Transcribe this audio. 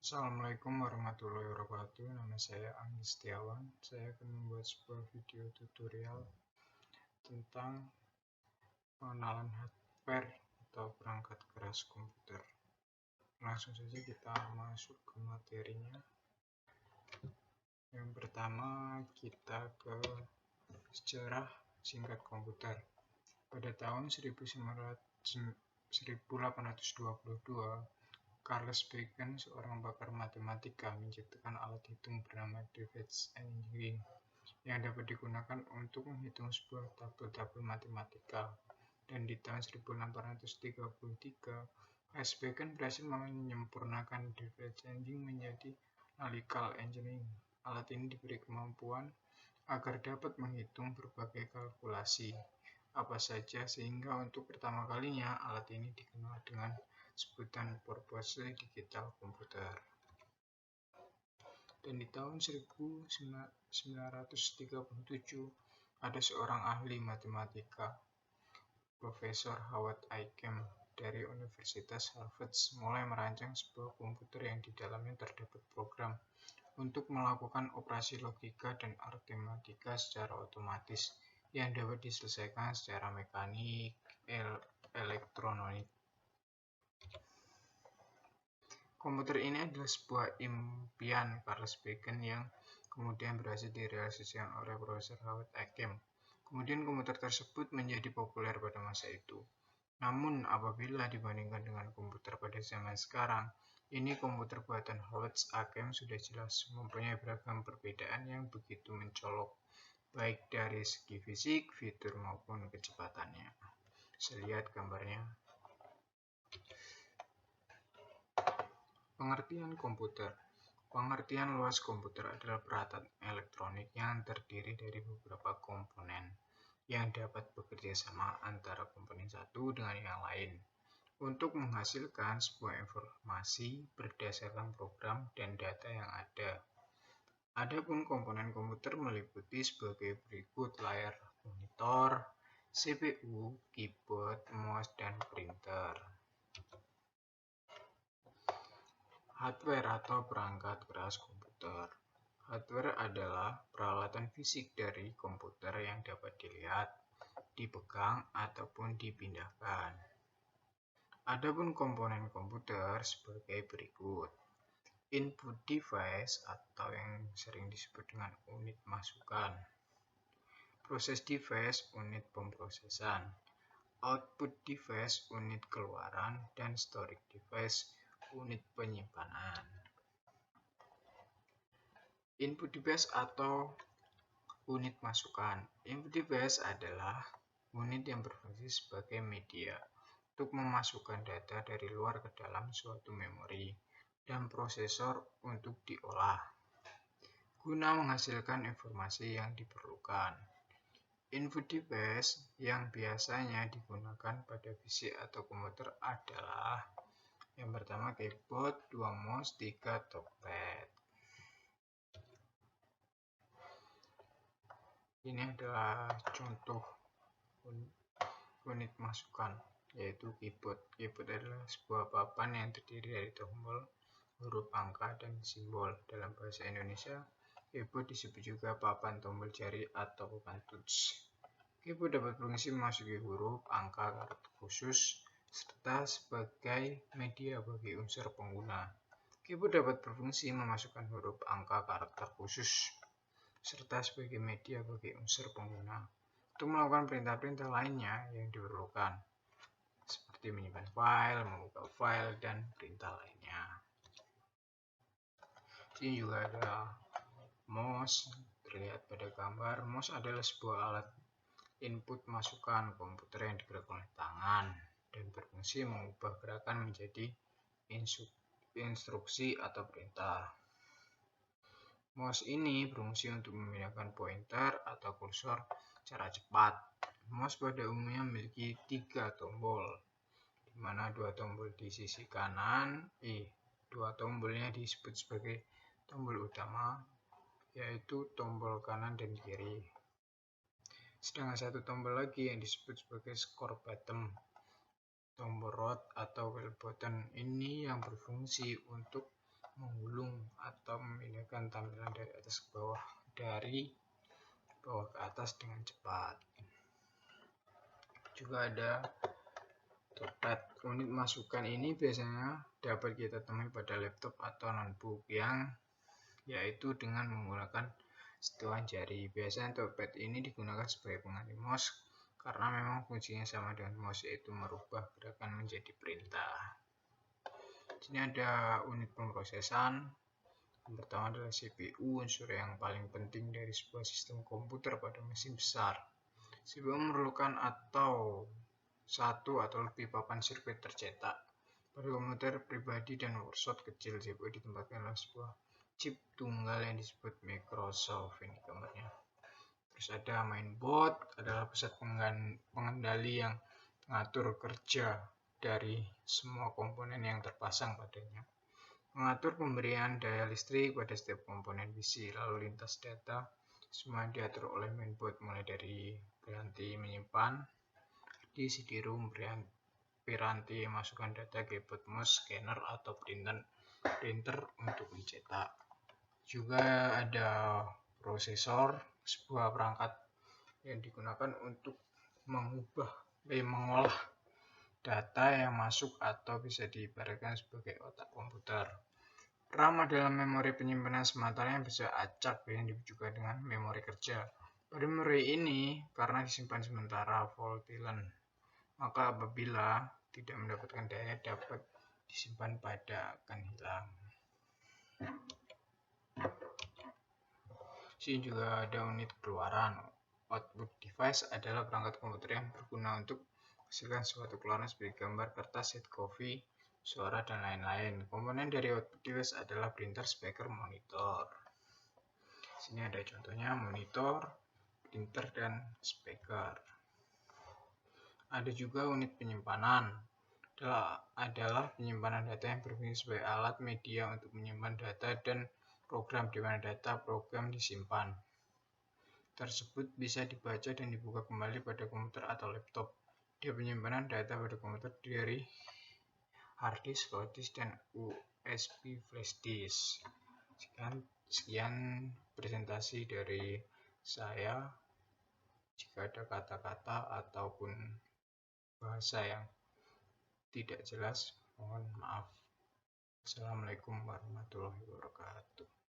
Assalamualaikum warahmatullahi wabarakatuh. Nama saya Anggi Setiawan. Saya akan membuat sebuah video tutorial tentang pengenalan hardware atau perangkat keras komputer. Langsung saja kita masuk ke materinya. Yang pertama, kita ke sejarah singkat komputer. Pada tahun 1822, Charles Bacon, seorang pakar matematika, menciptakan alat hitung bernama David's Engine yang dapat digunakan untuk menghitung sebuah tabel-tabel matematika. Dan di tahun 1833, Charles Bacon berhasil menyempurnakan David's Engine menjadi Nautical Engine. Alat ini diberi kemampuan agar dapat menghitung berbagai kalkulasi apa saja, sehingga untuk pertama kalinya alat ini dikenal dengan sebutan purpose digital computer. Dan di tahun 1937 ada seorang ahli matematika, Profesor Howard Aiken dari Universitas Harvard, mulai merancang sebuah komputer yang di dalamnya terdapat program untuk melakukan operasi logika dan aritmatika secara otomatis yang dapat diselesaikan secara mekanik elektronik. Komputer ini adalah sebuah impian Charles Bacon yang kemudian berhasil direalisasikan oleh Profesor Howard Aiken. Kemudian komputer tersebut menjadi populer pada masa itu. Namun apabila dibandingkan dengan komputer pada zaman sekarang, ini komputer buatan Howard Aiken sudah jelas mempunyai beragam perbedaan yang begitu mencolok, baik dari segi fisik, fitur maupun kecepatannya. Bisa lihat gambarnya. Pengertian komputer. Pengertian luas komputer adalah peralatan elektronik yang terdiri dari beberapa komponen yang dapat bekerja sama antara komponen satu dengan yang lain untuk menghasilkan sebuah informasi berdasarkan program dan data yang ada. Adapun komponen komputer meliputi sebagai berikut: layar monitor, CPU, keyboard, mouse, dan printer. Hardware atau perangkat keras komputer. Hardware adalah peralatan fisik dari komputer yang dapat dilihat, dipegang, ataupun dipindahkan. Adapun komponen komputer sebagai berikut: input device atau yang sering disebut dengan unit masukan, process device unit pemrosesan, output device unit keluaran, dan storage device unit penyimpanan. Input device atau unit masukan. Input device adalah unit yang berfungsi sebagai media untuk memasukkan data dari luar ke dalam suatu memori dan prosesor untuk diolah guna menghasilkan informasi yang diperlukan. Input device yang biasanya digunakan pada PC atau komputer adalah yang pertama keyboard, 2 mouse, 3 touchpad. Ini adalah contoh unit masukan, yaitu keyboard. Keyboard adalah sebuah papan yang terdiri dari tombol, huruf, angka, dan simbol. Dalam bahasa Indonesia, keyboard disebut juga papan tombol jari atau papan touch. Keyboard dapat berfungsi memasuki huruf, angka, karakter khusus, serta sebagai media bagi unsur pengguna. Keyboard dapat berfungsi memasukkan huruf, angka, karakter khusus, serta sebagai media bagi unsur pengguna untuk melakukan perintah-perintah lainnya yang diperlukan, seperti menyimpan file, membuka file, dan perintah lainnya. Ini juga ada mouse, terlihat pada gambar. Mouse adalah sebuah alat input masukan komputer yang digerakkan oleh tangan dan berfungsi mengubah gerakan menjadi instruksi atau perintah. Mouse ini berfungsi untuk memindahkan pointer atau kursor secara cepat. Mouse pada umumnya memiliki 3 tombol, di mana 2 tombol di sisi kanan, 2 tombolnya disebut sebagai tombol utama, yaitu tombol kanan dan kiri. Sedangkan 1 tombol lagi yang disebut sebagai scroll button, tombol root atau wheel button ini yang berfungsi untuk menggulung atau memindahkan tampilan dari atas ke bawah dari bawah ke atas dengan cepat. Juga ada touchpad. Unit masukan ini biasanya dapat kita temui pada laptop atau notebook yang yaitu dengan menggunakan sentuhan jari. Biasanya touchpad ini digunakan sebagai pengganti mouse karena memang fungsinya sama dengan mouse, yaitu merubah gerakan menjadi perintah. Di sini ada unit pemrosesan. Yang pertama adalah CPU, unsur yang paling penting dari sebuah sistem komputer pada mesin besar. CPU memerlukan satu atau lebih papan sirkuit tercetak. Pada komputer pribadi dan workshop kecil, CPU ditempatkan dalam sebuah chip tunggal yang disebut Microsoft. Ini gambarnya. Terus ada mainboard, adalah pusat pengendali yang mengatur kerja dari semua komponen yang terpasang padanya. Mengatur pemberian daya listrik pada setiap komponen PC, lalu lintas data, semua diatur oleh mainboard, mulai dari piranti menyimpan di CD-ROM, piranti masukkan data, keyboard, mouse, scanner, atau printer untuk mencetak. Juga ada prosesor, sebuah perangkat yang digunakan untuk mengolah data yang masuk atau bisa diibaratkan sebagai otak komputer. RAM adalah memori penyimpanan sementara yang bisa acak yang juga dengan memori kerja. Pada memori ini, karena disimpan sementara volatile, maka apabila tidak mendapatkan daya dapat disimpan pada akan hilang. Sini juga ada unit keluaran. Output device adalah perangkat komputer yang berguna untuk menghasilkan suatu keluaran seperti gambar, kertas, set kopi, suara, dan lain-lain. Komponen dari output device adalah printer, speaker, monitor. Sini ada contohnya monitor, printer, dan speaker. Ada juga unit penyimpanan. Adalah penyimpanan data yang berfungsi sebagai alat media untuk menyimpan data dan program di mana data program disimpan. Tersebut bisa dibaca dan dibuka kembali pada komputer atau laptop. Dia penyimpanan data pada komputer dari hard disk, floppy disk, dan USB flash disk. Sekian presentasi dari saya. Jika ada kata-kata ataupun bahasa yang tidak jelas, mohon maaf. Assalamualaikum warahmatullahi wabarakatuh.